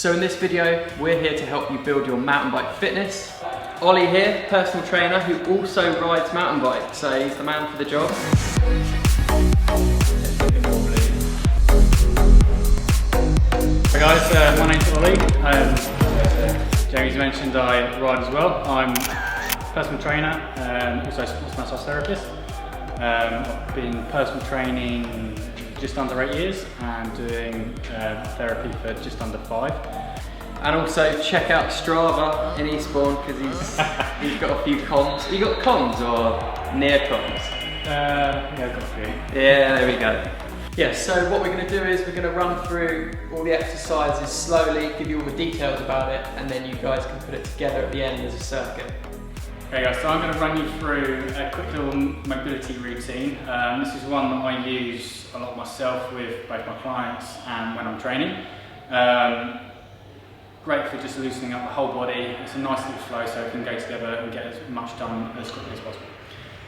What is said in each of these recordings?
So in this video, we're here to help you build your mountain bike fitness. Ollie here, personal trainer who also rides mountain bikes, so he's the man for the job. Hi guys, my name's Ollie. Jamie's mentioned I ride as well. I'm a personal trainer, also a sports massage therapist. I've been personal training just under 8 years and doing therapy for just under 5. And also check out Strava in Eastbourne because he's got a few cons. You got cons or near cons? Yeah, I've got a few. Yeah, there we go. Yeah, so what we're going to do is we're going to run through all the exercises slowly, give you all the details about it, and then you guys can put it together at the end as a circuit. Okay guys, so I'm going to run you through a quick little mobility routine. This is one that I use a lot myself with both my clients and when I'm training. Great for just loosening up the whole body. It's a nice little flow so it can go together and get as much done as quickly as possible.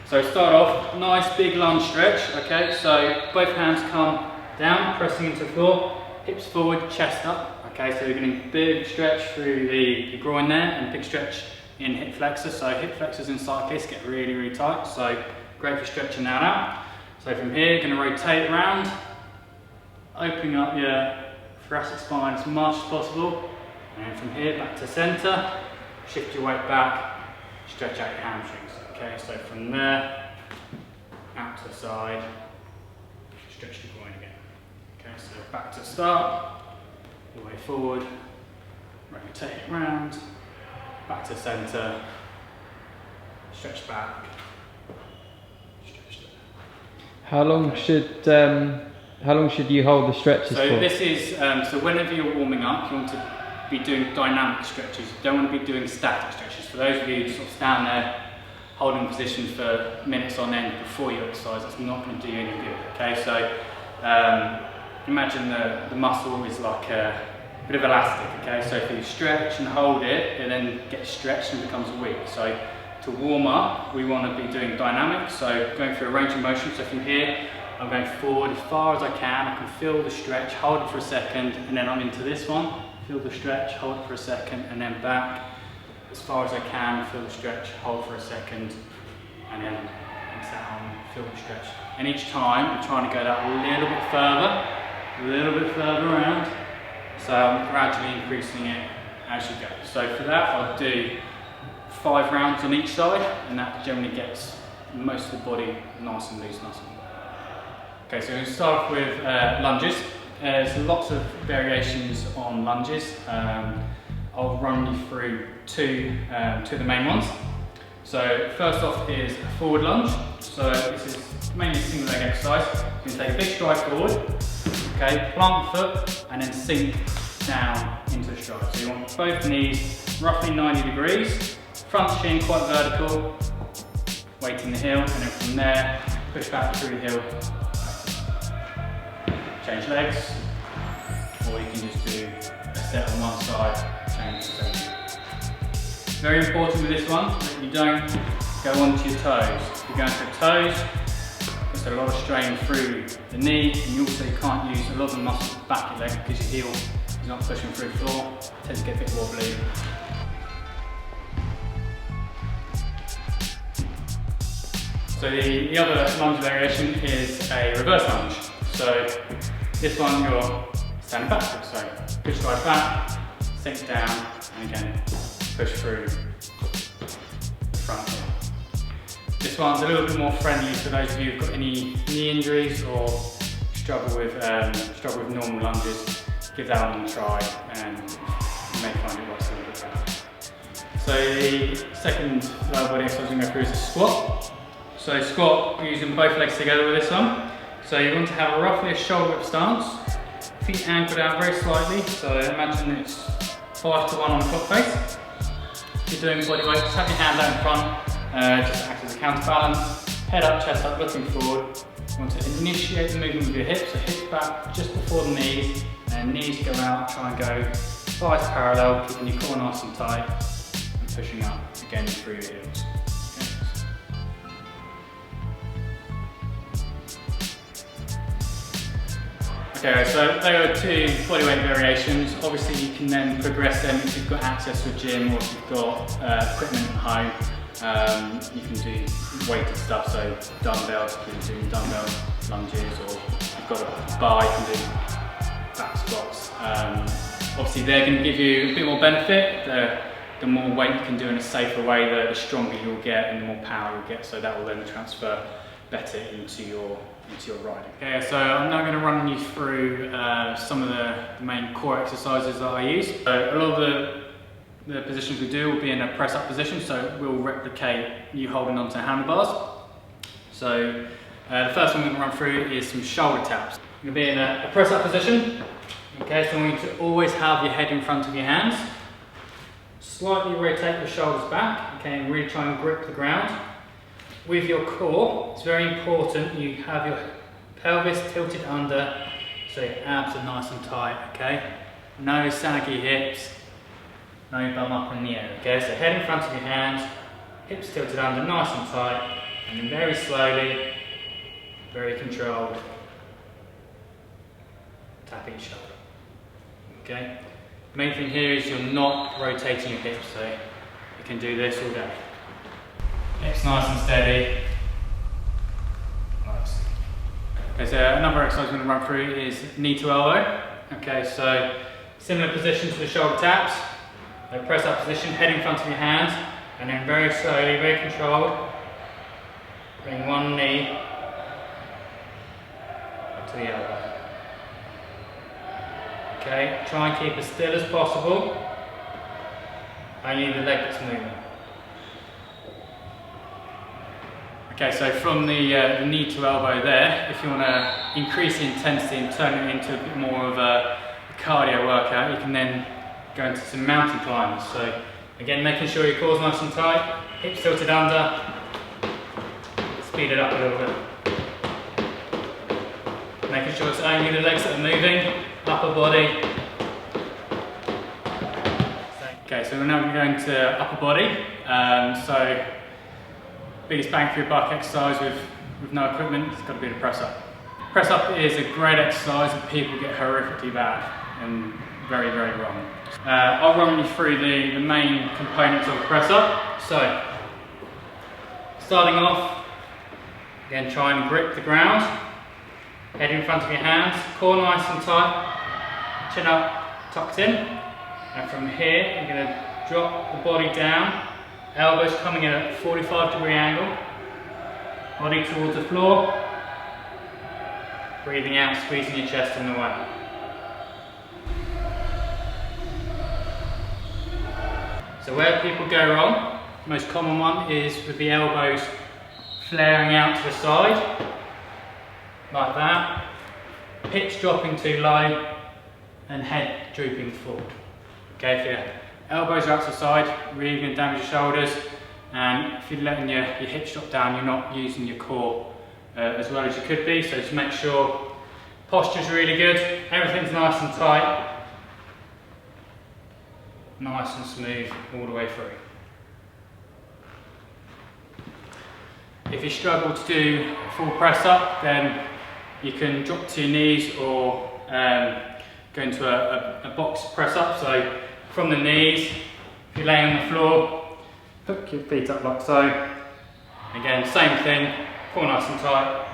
So start off, nice big lunge stretch, okay? So both hands come down, pressing into the floor, hips forward, chest up, okay? So you're getting big stretch through the groin there and big stretch in hip flexors. So hip flexors in cyclists get really, really tight. So great for stretching that out. So from here, you're gonna rotate around, opening up your thoracic spine as much as possible. And from here, back to center, shift your weight back, stretch out your hamstrings. Okay, so from there, out to the side, stretch the groin again. Okay, so back to the start, your way forward, rotate it round, back to center, stretch back, stretch there. How long should you hold the stretches for? So this is, so whenever you're warming up, you want to be doing dynamic stretches. You don't want to be doing static stretches. For those of you who sort of stand there, holding position for minutes on end before you exercise, it's not going to do you any good. Okay, so imagine the muscle is like a bit of elastic. Okay, so if you stretch and hold it, it then gets stretched and becomes weak. So to warm up, we want to be doing dynamic. So going through a range of motion. So from here, I'm going forward as far as I can. I can feel the stretch, hold it for a second, and then I'm into this one. Feel the stretch, hold it for a second, and then back as far as I can. Feel the stretch, hold for a second, and then down, feel the stretch. And each time I'm trying to go that a little bit further around. So I'm gradually increasing it as you go. So for that, I'll do 5 rounds on each side, and that generally gets most of the body nice and loose, nice and loose. Okay, so we're going to start off with lunges. There's lots of variations on lunges. I'll run you through two of the main ones. So first off is a forward lunge. So this is mainly a single leg exercise. You can take a big stride forward, okay, plant the foot, and then sink down into the stride. So you want both knees roughly 90 degrees, front shin quite vertical, weight in the heel, and then from there, push back through the heel. Change legs, or you can just do a set on one side, change the second. Very important with this one that you don't go onto your toes. If you're going to your toes, there's a lot of strain through the knee, and you also can't use a lot of the muscles at the back of your leg because your heel is not pushing through the floor. It tends to get a bit wobbly. So the other lunge variation is a reverse lunge. So this one you're standing backwards, so push right back, sink down, and again push through the front heel. This one's a little bit more friendly for those of you who've got any knee injuries or struggle with normal lunges. Give that one a try, and you may find it works a little bit better. So the second lower body exercise we're going to go through is a squat. So squat, we're using both legs together with this one. So you want to have roughly a shoulder width stance, feet anchored out very slightly, so imagine it's 5 to 1 on the clock face. If you're doing body weight, just have your hand out in front, just act as a counterbalance, head up, chest up, looking forward. You want to initiate the movement with your hips, so hips back just before the knees, and knees go out, try and go thighs parallel, keeping your core nice and tight, and pushing up again through your heels. Okay, so there are 2 bodyweight variations. Obviously you can then progress them if you've got access to a gym or if you've got equipment at home. You can do weighted stuff, so dumbbells, you can do dumbbell lunges, or if you've got a bar, you can do back squats. Obviously they're going to give you a bit more benefit. The more weight you can do in a safer way, the stronger you'll get and the more power you'll get, so that will then transfer better into your riding. Okay, so I'm now going to run you through some of the main core exercises that I use. So a lot of the positions we do will be in a press up position, so we'll replicate you holding onto handlebars. So the first one we're going to run through is some shoulder taps. You're going to be in a press up position. Okay, so I want you to always have your head in front of your hands. Slightly rotate your shoulders back, okay, and really try and grip the ground. With your core, it's very important you have your pelvis tilted under so your abs are nice and tight, okay? No saggy hips, no bum up in the air, okay? So head in front of your hands, hips tilted under nice and tight, and then very slowly, very controlled, tap each shoulder, okay? The main thing here is you're not rotating your hips, so you can do this all day. Hips nice and steady. Nice. Okay, so another exercise we're going to run through is knee to elbow. Okay, so similar position to the shoulder taps. So press up position, head in front of your hands, and then very slowly, very controlled, bring one knee up to the elbow. Okay, try and keep as still as possible. Only the leg that's moving. Okay, so from the knee to elbow there, if you want to increase the intensity and turn it into a bit more of a cardio workout, you can then go into some mountain climbs. So again, making sure your core's nice and tight, hips tilted under, speed it up a little bit. Making sure it's only the legs that are moving, upper body. Okay, so we're now going to go into upper body. So biggest bang for your buck exercise with no equipment, it's got to be the press up. Press up is a great exercise that people get horrifically bad and very, very wrong. I'll run you through the main components of the press up. So, starting off, again try and grip the ground, head in front of your hands, core nice and tight, chin up, tucked in, and from here you're going to drop the body down. Elbows coming in at a 45-degree angle, body towards the floor, breathing out, squeezing your chest in the way. So where people go wrong, the most common one is with the elbows flaring out to the side, like that, hips dropping too low, and head drooping forward. Okay, if your elbows are out to the side, really going to damage your shoulders, and if you're letting your hips drop down, you're not using your core as well as you could be, so just make sure posture's really good, everything's nice and tight, nice and smooth all the way through. If you struggle to do a full press up, then you can drop to your knees or go into a box press up. So from the knees, if you're laying on the floor, hook your feet up like so. Again, same thing, core nice and tight.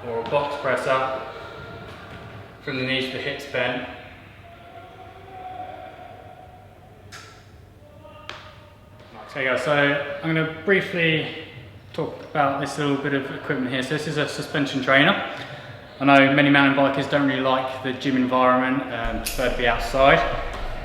Or a box press up, from the knees to the hips bent. Okay guys, so I'm going to briefly talk about this little bit of equipment here. So this is a suspension trainer. I know many mountain bikers don't really like the gym environment and prefer to be outside.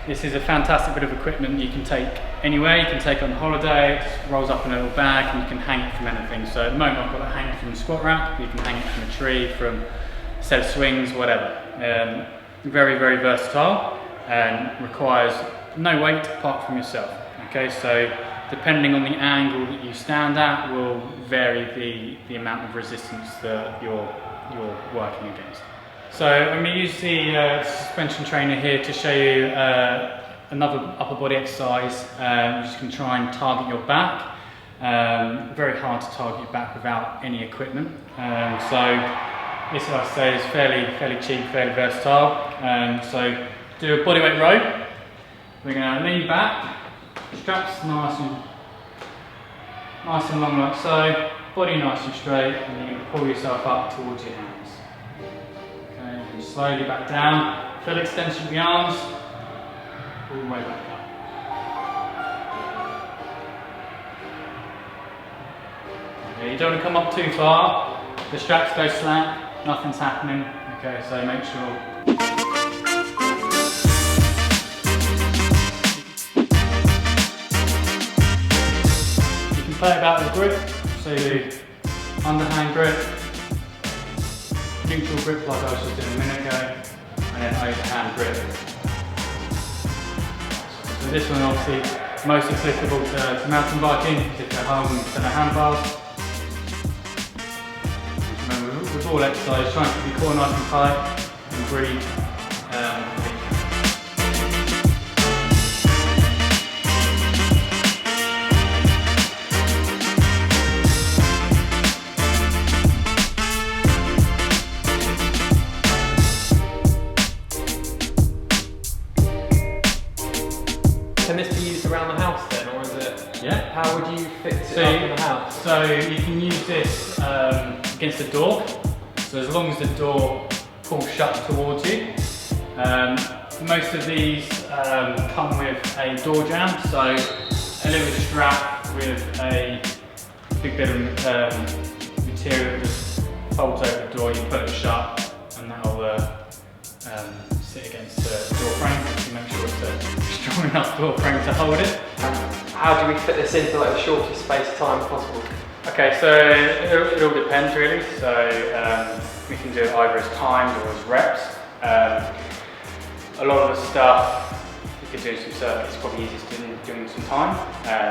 This is a fantastic bit of equipment you can take anywhere. You can take it on holiday, it just rolls up in a little bag and you can hang it from anything. So at the moment I've got it hanging from a squat rack, you can hang it from a tree, from a set of swings, whatever. Very, very versatile and requires no weight apart from yourself. Okay, so depending on the angle that you stand at will vary the amount of resistance that you're working against. So I'm going to use the suspension trainer here to show you another upper body exercise. You can try and target your back. Very hard to target your back without any equipment. So this, like I say, is fairly cheap, fairly versatile. So do a bodyweight row. We're going to lean back, straps nice and long like so, body nice and straight, and you're going to pull yourself up towards your hands. Okay, and slowly back down, full extension of the arms, all the way back up. Okay, you don't want to come up too far, the straps go slack, nothing's happening. Okay, so make sure. Play about with grip, so you do underhand grip, neutral grip like I was just doing a minute ago, and then overhand grip. So this one obviously most applicable to mountain biking, if they're holding center handbars. Remember, with all exercise, try and keep your core nice and tight and breathe. Can this be used around the house then, or is it? Yeah. How would you fix it up in the house? So you can use this against the door. So as long as the door pulls shut towards you. Most of these come with a door jamb, so a little strap with a big bit of material that just folds over the door. You pull it shut, and that'll sit against the door frame. You make sure it's a strong enough door frame to hold it. How do we fit this into like the shortest space of time possible? Okay, so it all depends really. So we can do it either as timed or as reps. A lot of the stuff you could do some circuits, probably easiest doing some time,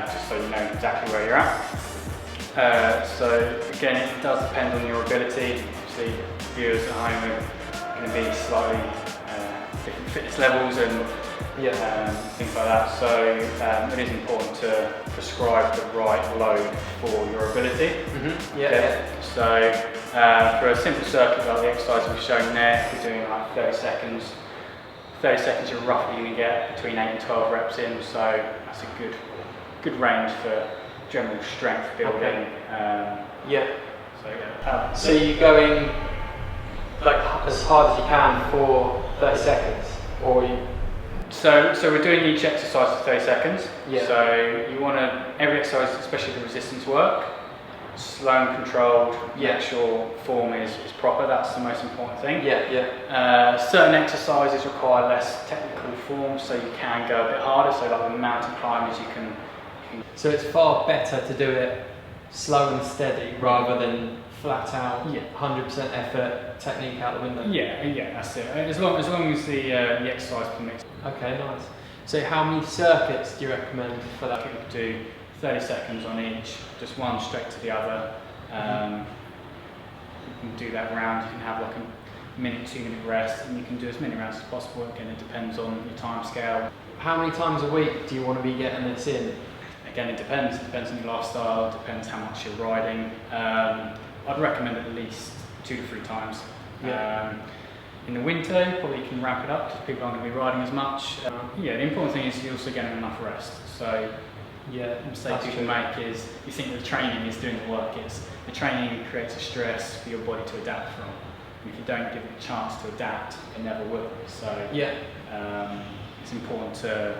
just so you know exactly where you're at. So again, it does depend on your ability. Obviously, viewers at home are going to be slightly different fitness levels and things like that. So it is important to prescribe the right load for your ability. So for a simple circuit like the exercise we've shown there, if you're doing like 30 seconds, you're roughly going to get between 8 and 12 reps in. So that's a good range for general strength building. So you're going like as hard as you can for 30 seconds, or you? So we're doing each exercise for 30 seconds. Yeah. So you want to, every exercise, especially the resistance work, slow and controlled, make sure form is proper, that's the most important thing. Certain exercises require less technical form, so you can go a bit harder, so like the mountain climbers you can. So it's far better to do it slow and steady rather than flat out, 100% effort, technique out the window. Yeah, that's it. As long as the exercise permits. Okay, nice. So how many circuits do you recommend for that? You could do 30 seconds on each, just one straight to the other. You can do that round. You can have like a minute, 2 minute rest, and you can do as many rounds as possible. Again, it depends on your time scale. How many times a week do you want to be getting this in? Again, it depends. It depends on your lifestyle. It depends how much you're riding. I'd recommend at least 2 to 3 times. In the winter, probably you can ramp it up because people aren't going to be riding as much. The important thing is you're also getting enough rest. So, the mistake you can make is you think the training is doing the work. The training creates a stress for your body to adapt from. And if you don't give it a chance to adapt, it never will. So, it's important to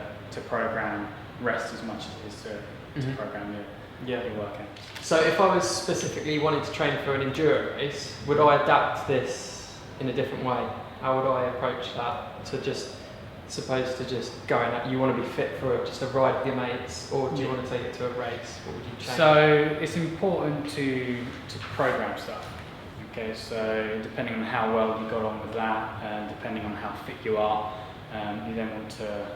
program rest as much as it is to program your workout. So if I was specifically wanting to train for an enduro race, would I adapt this in a different way? How would I approach that? To just, supposed to just going out, you want to be fit for just a ride with your mates, or do you want to take it to a race? What would you change? So it's important to program stuff. Okay, so depending on how well you got on with that, and depending on how fit you are, you then want to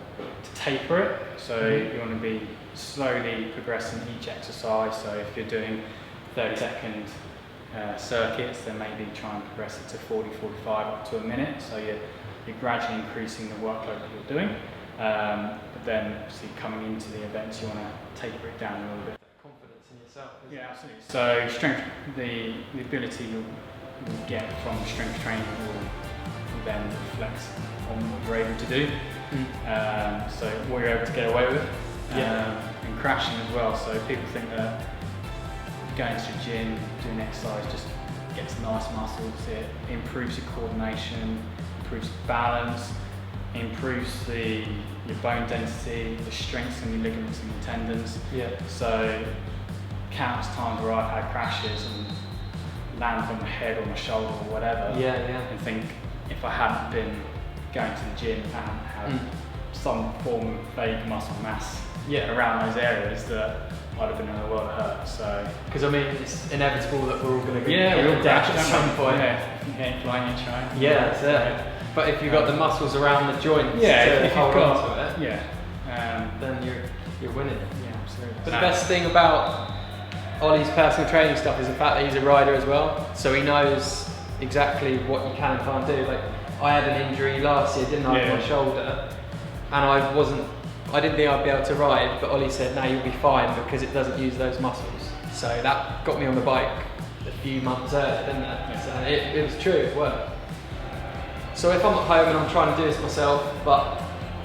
taper it. So you want to be slowly progressing each exercise. So if you're doing 30-second circuits, then maybe try and progress it to 40, 45, up to a minute. So you're gradually increasing the workload that you're doing. But then obviously coming into the events, you want to taper it down a little bit. Confidence in itself. Isn't Yeah, absolutely. So strength, the ability you'll get from strength training will then reflect on what you're able to do. So what you're able to get away with, and crashing as well. So people think that going to the gym, doing exercise just gets nice muscles. It improves your coordination, improves balance, improves your bone density, the strength in your ligaments and your tendons. Yeah. So countless times where I've had crashes and land on my head or my shoulder or whatever, and think if I hadn't been going to the gym and had some form of vague muscle mass around those areas, that I'd have been in a world of hurt. So, because I mean, it's inevitable that we're all going to we all crash crash at some point. Yeah, flying, you try. Yeah, that's it. But if you've got the muscles around the joints to hold on to it, then you're winning. Yeah, absolutely. But the best thing about Ollie's personal training stuff is the fact that he's a rider as well, so he knows exactly what you can and can't do. Like, I had an injury last year, didn't I, on my shoulder, and I didn't think I'd be able to ride, but Ollie said, no, you'll be fine because it doesn't use those muscles. So that got me on the bike a few months earlier, didn't it? Yeah. So it was true, it worked. So if I'm at home and I'm trying to do this myself, but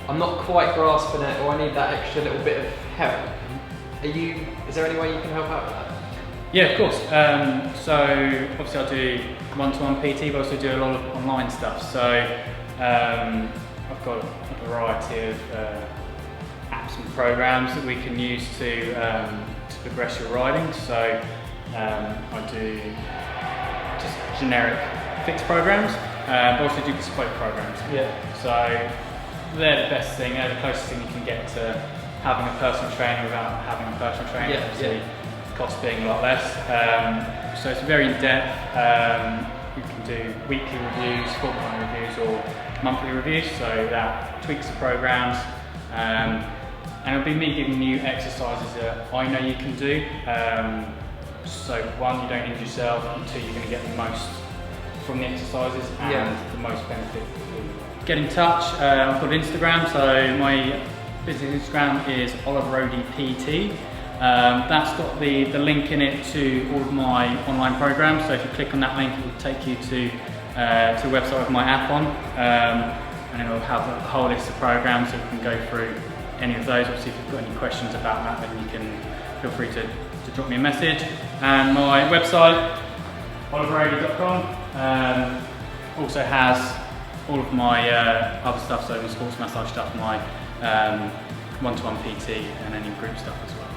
I'm not quite grasping it, or I need that extra little bit of help, is there any way you can help out with that? Yeah, of course. So obviously I do one-to-one PT, but also do a lot of online stuff. So I've got a variety of apps and programs that we can use to progress your riding. So I do just generic fixed programs, but also do bespoke programs. Yeah. So they're the best thing. They're the closest thing you can get to having a personal trainer without having a personal trainer. Obviously, cost being a lot less. So it's very in depth. You can do weekly reviews, fortnightly reviews, or monthly reviews. So that tweaks the programs. And it'll be me giving you exercises that I know you can do. So one, you don't injure yourself, and two, you're going to get the most from the exercises and the most benefit. Get in touch. I've got Instagram, so my business Instagram is OliverODPT. That's got the link in it to all of my online programs. So if you click on that link, it will take you to the website with my app on, and it'll have a whole list of programs, so you can go through any of those. Obviously, if you've got any questions about that, then you can feel free to drop me a message. And my website, oliverody.com, also has all of my other stuff, so my sports massage stuff, my one-to-one PT, and any group stuff as well.